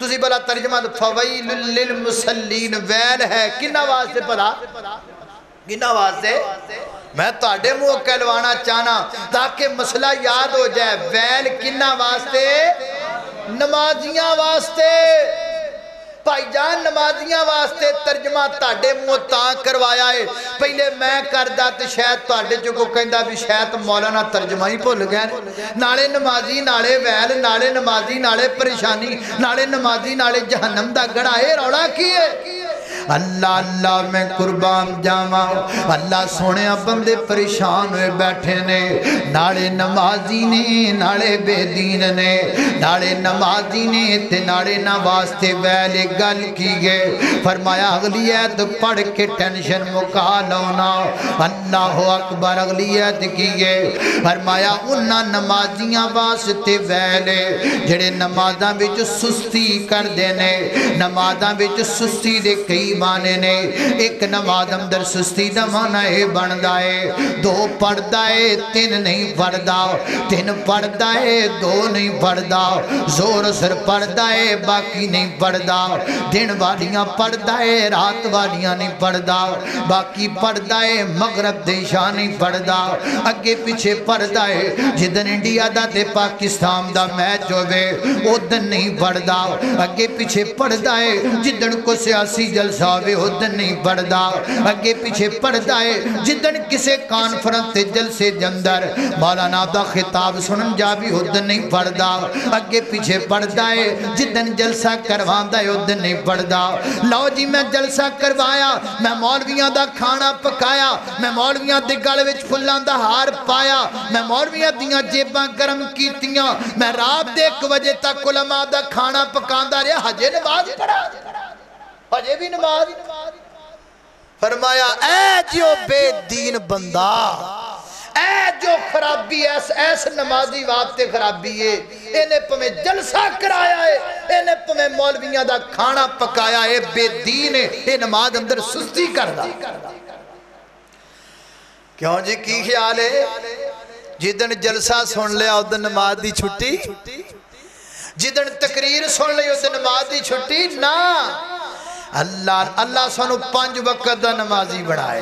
تسی بلا ترجمہ فویل للمسلین ویل ہے کنہ واسطے پڑھا کنہ واسطے میں تو آڈے منہ کہلوانا چاہنا تاکہ مسئلہ یاد ہو جائے ویل کنہ واسطے نمازیاں واسطے بھائی جان نمازیاں واسطے ترجمہ تاڑے منہ تاں کروایا ہے پہلے میں کردہ تو شاید تاڑے جو کو کہندہ بھی شاید مولانا ترجمہ ہی بھول گئے نالے نمازی نالے ویل نالے نمازی نالے پریشانی نالے نمازی نالے جہنم دا گڑا ہے روڑا کیے اللہ اللہ میں قربان جاواں اللہ سونے بندے پریشان ہوئے بیٹھے نے نالے نمازی نے نالے بے دین نے نالے نمازی نے تے نالے نہ واسطے ویلے گل کی گئے فرمایا اگلی ایت پڑھ کے ٹینشن مکا لونا اللہ اکبر اگلی ایت کی گئے فرمایا انہاں نمازیاں واسطے ویلے جڑے نمازاں بچ سستی کر دینے نمازاں بچ سستی دے کئی مانے نے ایک نماز اندر سستی دا مانا ہے بندہ ہے دو پڑھدا ہے تین نہیں پڑھدا تین پڑھدا ہے دو نہیں پڑھدا زور سر پڑھدا ہے باقی نہیں پڑھدا دن والیاں پڑھدا ہے رات والیاں نہیں پڑھدا باقی پڑھدا ہے مغرب دیشاں نہیں پڑھدا اگے پیچھے پڑھدا ہے جدن انڈیا دا تے پاکستان دا میچ ہوئے او دن نہیں پڑھدا اگے پیچھے پڑھدا ہے جدن کو سیاسی جلسہ ہوئے او دن نہیں پڑھدا اگے پیچھے پڑھدا ہے جدن کسے کانفرنس تے جلسے جندر مولانا دا خطاب سنن جا بھی او دن نہیں پڑھدا اگے پیچھے پڑھدا ہے جدن جلسہ کروان دا ہے او دن نہیں پڑھدا لو جی میں جلسہ کروایا میں مولویاں دا کھانا پکایا میں مولویاں دے گل وچ پھلاں دا ہار پایا میں مولویاں دیاں جیباں گرم کیتیاں میں رات دے 1 بجے تک علماء دا کھانا پکاندا رہیا حجے نماز پڑھا حجے بھی نماز فرمایا اے جو بے دین بندہ اے جو خرابی ایس نمازی واسطے خرابی ہے انہیں پمیں جلسہ کرایا ہے انہیں پمیں مولویاں دا کھانا پکایا ہے بے دین ہے یہ نماز اندر سستی کردہ کیوں جی کی خیال ہے جدن جلسہ سن لیا ادھن نماز دی چھٹی جدن تقریر سن لیا ادھن نماز دی چھٹی نا اللہ سانو 5 وقت دا نمازی بڑھائے